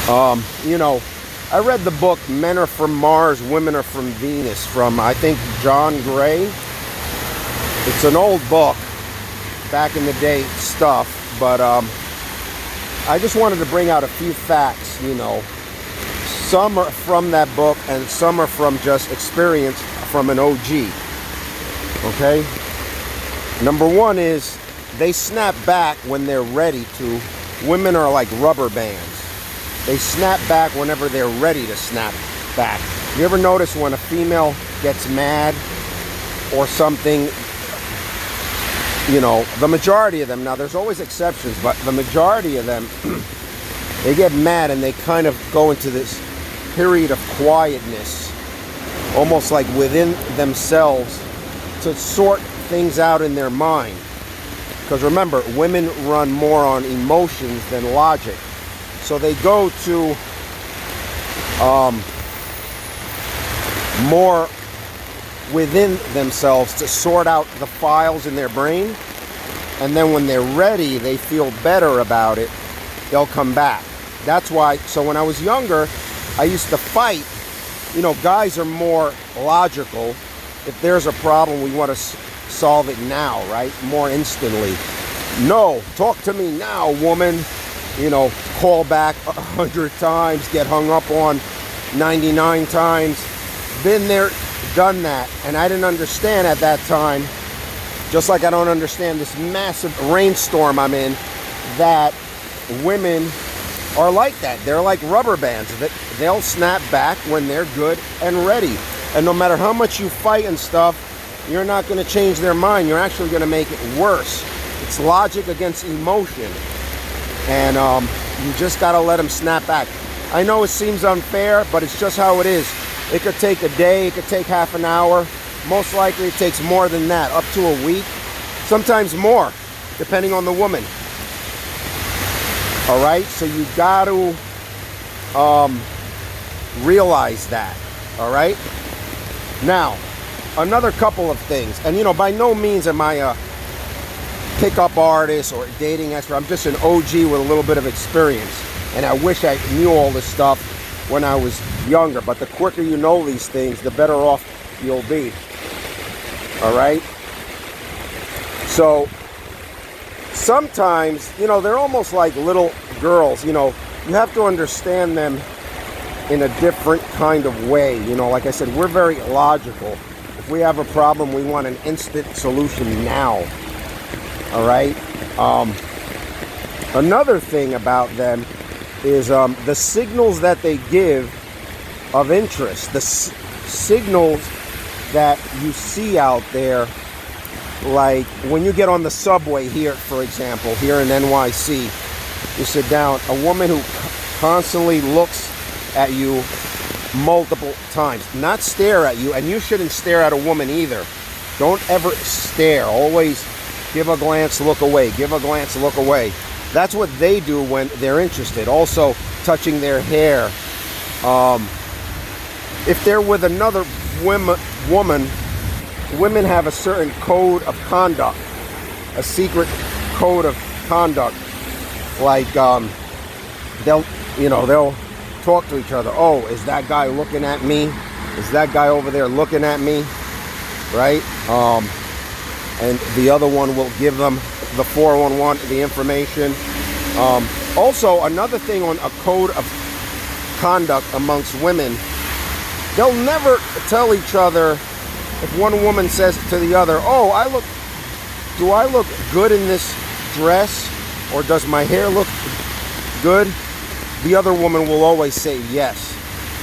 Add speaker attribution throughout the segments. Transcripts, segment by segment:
Speaker 1: You know, I read the book Men Are From Mars, Women Are From Venus from, I think, John Gray. It's an old book, back in the day stuff, but I just wanted to bring out a few facts, you know. Some are from that book and some are from just experience from an OG. Okay? Number one is they snap back when they're ready to. Women are like rubber bands. They snap back whenever they're ready to snap back. You ever notice when a female gets mad or something, you know, the majority of them, now there's always exceptions, but the majority of them, they get mad and they kind of go into this period of quietness, almost like within themselves, to sort things out in their mind. Because remember, women run more on emotions than logic. So they go to more within themselves to sort out the files in their brain. And then when they're ready, they feel better about it, they'll come back. That's why, so when I was younger, I used to fight. You know, guys are more logical. If there's a problem, we want to solve it now, right? More instantly. No, talk to me now, woman. You know, call back 100 times, get hung up on 99 times. Been there, done that. And I didn't understand at that time, just like I don't understand this massive rainstorm I'm in, that women are like that. They're like rubber bands. They'll snap back when they're good and ready. And no matter how much you fight and stuff, you're not going to change their mind. You're actually going to make it worse. It's logic against emotion. And you just got to let them snap back. I know it seems unfair, but it's just how it is. It could take a day. It could take half an hour. Most likely it takes more than that, up to a week. Sometimes more, depending on the woman. All right? So you got to realize that. All right? Now, another couple of things. And, you know, by no means am I a pickup artist or dating expert. I'm just an OG with a little bit of experience. And I wish I knew all this stuff when I was younger. But the quicker you know these things, the better off you'll be. All right? So, sometimes, you know, they're almost like little girls. You know, you have to understand them in a different kind of way. You know, like I said, we're very logical. If we have a problem, we want an instant solution now. All right? Another thing about them is the signals that they give of interest. The signals that you see out there, like when you get on the subway here, for example, here in NYC, you sit down, a woman who constantly looks at you multiple times, not stare at you, and you shouldn't stare at a woman either. Don't ever stare. Always give a glance, look away. Give a glance, look away. That's what they do when they're interested. Also, touching their hair. If they're with another woman, women have a certain code of conduct, a secret code of conduct. Like they'll talk to each other. Oh, is that guy looking at me? Is that guy over there looking at me? Right? And the other one will give them the 411, the information. Also, another thing on a code of conduct amongst women, they'll never tell each other, if one woman says to the other, oh, do I look good in this dress? Or does my hair look good? The other woman will always say yes.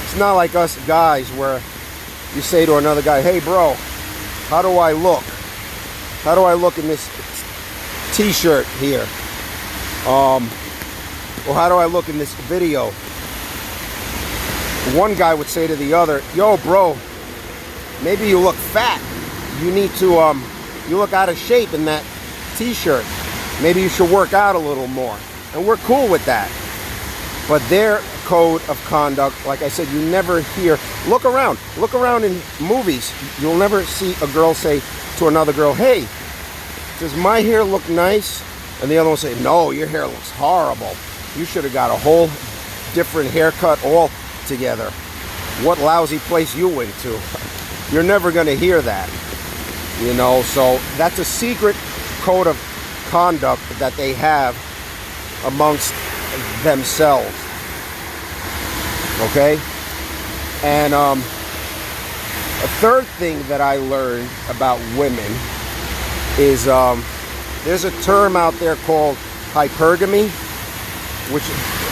Speaker 1: It's not like us guys where you say to another guy, hey bro, how do I look? How do I look in this t-shirt here? Or how do I look in this video? One guy would say to the other, yo bro, maybe you look fat. You need to, you look out of shape in that t-shirt. Maybe you should work out a little more. And we're cool with that. But their code of conduct, like I said, you never hear. Look around in movies. You'll never see a girl say to another girl, hey, does my hair look nice? And the other one will say, no, your hair looks horrible. You should have got a whole different haircut altogether. What lousy place you went to? You're never going to hear that. You know, so that's a secret code of conduct that they have amongst themselves. Okay? And a third thing that I learned about women is there's a term out there called hypergamy, which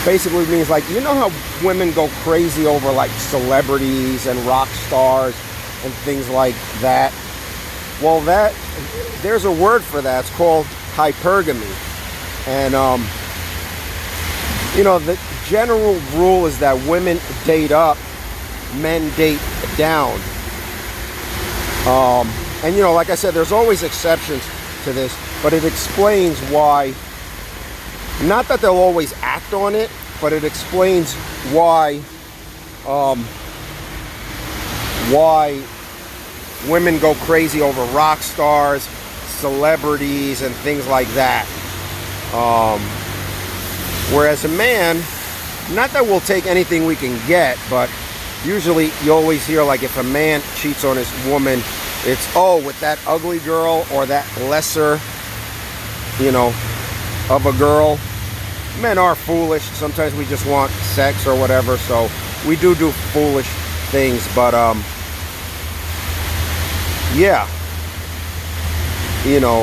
Speaker 1: basically means, like, you know how women go crazy over like celebrities and rock stars and things like that? Well, there's a word for that. It's called hypergamy. And you know, the general rule is that women date up, men date down. And you know, like I said, there's always exceptions to this, but it explains why. Not that they'll always act on it, but it explains why women go crazy over rock stars, celebrities, and things like that. Whereas a man, not that we'll take anything we can get, but usually you always hear, like, if a man cheats on his woman, it's, oh, with that ugly girl or that lesser, you know, of a girl. Men are foolish. Sometimes we just want sex or whatever, so we do foolish things. But yeah, you know,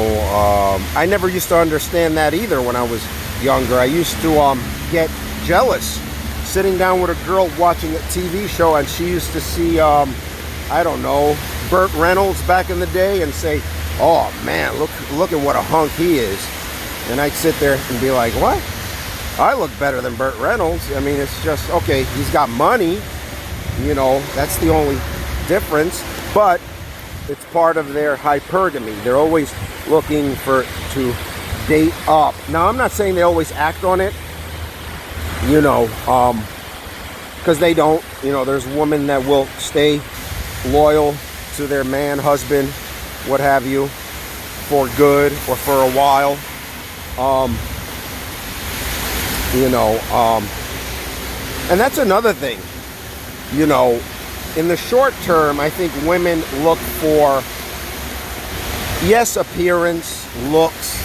Speaker 1: I never used to understand that either when I was younger. I used to get jealous sitting down with a girl watching a TV show, and she used to see I don't know, Burt Reynolds back in the day, and say, oh man, look at what a hunk he is. And I'd sit there and be like, what? I look better than Burt Reynolds. I mean, it's just, okay, he's got money, you know, that's the only difference, but it's part of their hypergamy. They're always looking to date up. Now, I'm not saying they always act on it, you know, because they don't. You know, there's women that will stay loyal to their man, husband, what have you, for good or for a while. You know, and that's another thing. You know, in the short term, I think women look for, yes, appearance, looks,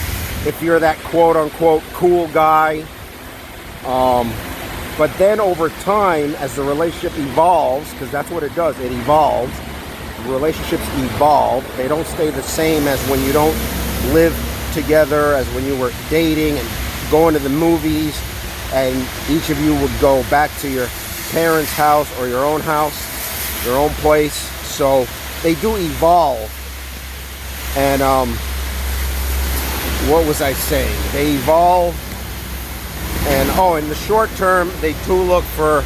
Speaker 1: if you're that quote-unquote cool guy. But then over time, as the relationship evolves, because that's what it does, it evolves. Relationships evolve. They don't stay the same as when you don't live together, as when you were dating and going to the movies, and each of you would go back to your parents' house or your own house, your own place. So they do evolve. And what was I saying? They evolve. And in the short term, they do look for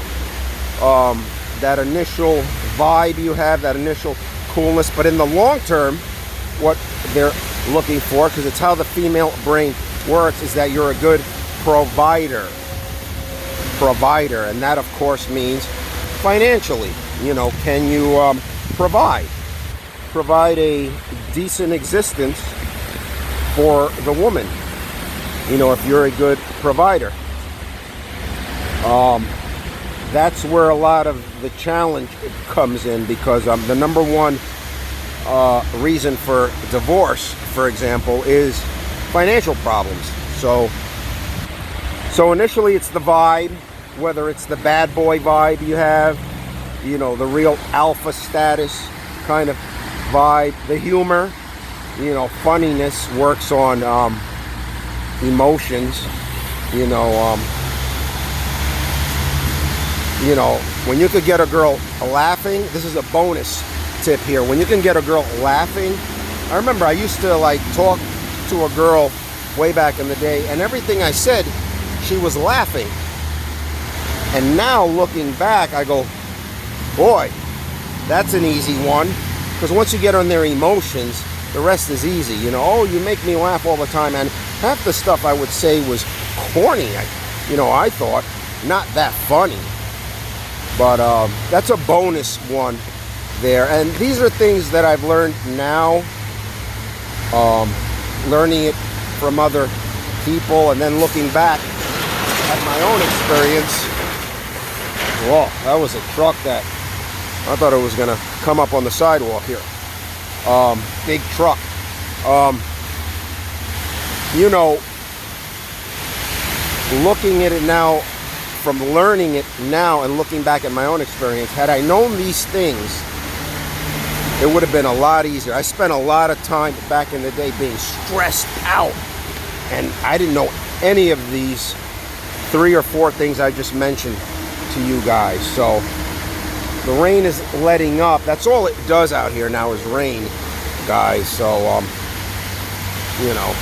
Speaker 1: that initial vibe you have, that initial coolness. But in the long term, what they're looking for, because it's how the female brain works, is that you're a good provider. And that, of course, means financially. You know, can you provide a decent existence for the woman? You know, if you're a good provider. That's where a lot of the challenge comes in, because the number one reason for divorce, for example, is financial problems. So initially it's the vibe, whether it's the bad boy vibe you have, you know, the real alpha status kind of vibe, the humor, you know, funniness works on emotions, you know, when you could get a girl laughing, this is a bonus tip here. When you can get a girl laughing, I remember I used to like talk to a girl way back in the day, and everything I said, she was laughing. And now looking back, I go, boy, that's an easy one. Because once you get on their emotions, the rest is easy. You know, oh, you make me laugh all the time. And half the stuff I would say was corny. I thought, not that funny. But that's a bonus one there. And these are things that I've learned now, learning it from other people, and then looking back at my own experience, Whoa, that was a truck that I thought it was gonna come up on the sidewalk here. Big truck. You know, looking at it now, from learning it now and looking back at my own experience, had I known these things, it would have been a lot easier. I spent a lot of time back in the day being stressed out, and I didn't know any of these 3 or 4 things I just mentioned to you guys. So the rain is letting up. That's all it does out here now is rain, guys. So you know,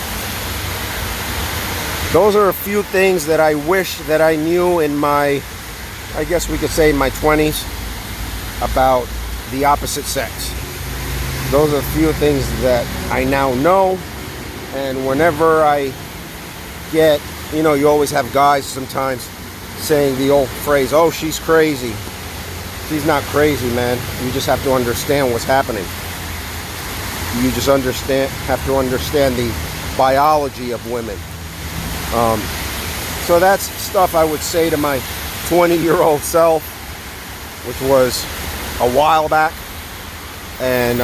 Speaker 1: those are a few things that I wish that I knew in my, I guess we could say in my 20s, about the opposite sex. Those are a few things that I now know. And whenever I get, you know, you always have guys sometimes saying the old phrase, oh, she's crazy. She's not crazy, man. You just have to understand what's happening. You just have to understand the biology of women. So that's stuff I would say to my 20-year-old self, which was a while back. And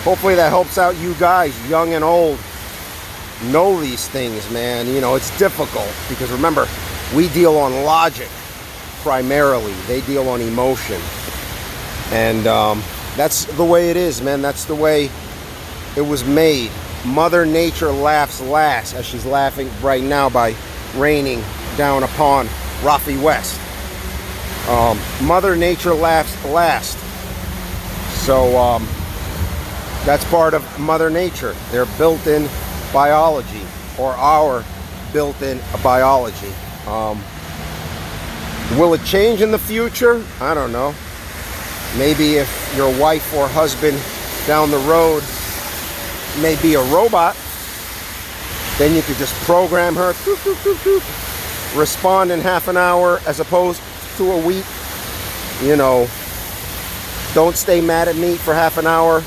Speaker 1: hopefully that helps out you guys, young and old. Know these things, man. You know, it's difficult because remember, we deal on logic primarily. They deal on emotion. And that's the way it is, man. That's the way it was made. Mother Nature laughs last, as she's laughing right now by raining down upon Rafe West. Mother Nature laughs last. So that's part of Mother Nature. Their built-in biology, or our built-in biology. Will it change in the future? I don't know. Maybe if your wife or husband down the road may be a robot, then you could just program her, respond in half an hour as opposed to a week. You know, don't stay mad at me for half an hour.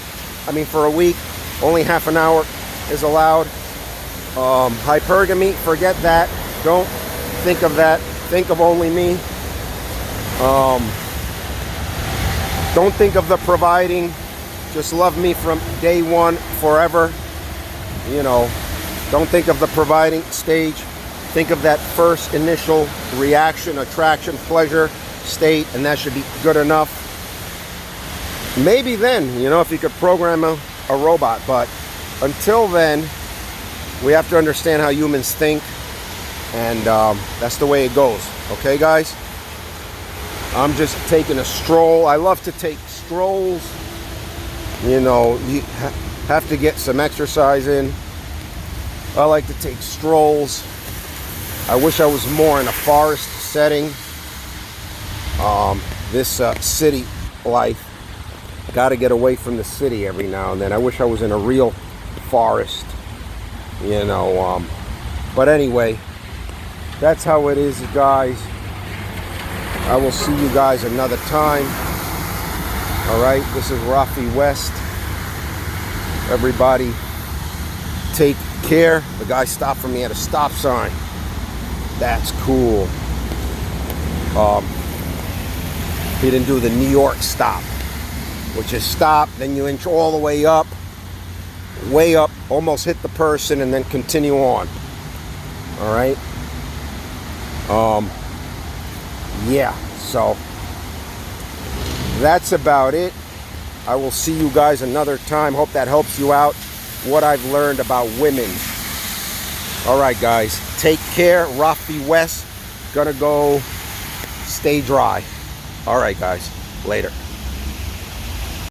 Speaker 1: I mean, for a week, only half an hour is allowed. Hypergamy, forget that. Don't think of that. Think of only me. Don't think of the providing. Just love me from day one, forever. You know, don't think of the providing stage. Think of that first initial reaction, attraction, pleasure state, and that should be good enough. Maybe then, you know, if you could program a robot. But until then, we have to understand how humans think, and that's the way it goes. Okay, guys? I'm just taking a stroll. I love to take strolls. You know, you have to get some exercise in. I like to take strolls. I wish I was more in a forest setting. This city life, got to get away from the city every now and then. I wish I was in a real forest, you know. But anyway, that's how it is, guys. I will see you guys another time. All right, this is Rafe West. Everybody take care. The guy stopped for me at a stop sign. That's cool. He didn't do the New York stop, which is stop, then you inch all the way up, almost hit the person, and then continue on. All right. Yeah, so that's about it. I will see you guys another time. Hope that helps you out, what I've learned about women. All right, guys, take care. Rafe West, gonna go stay dry. All right, guys, later.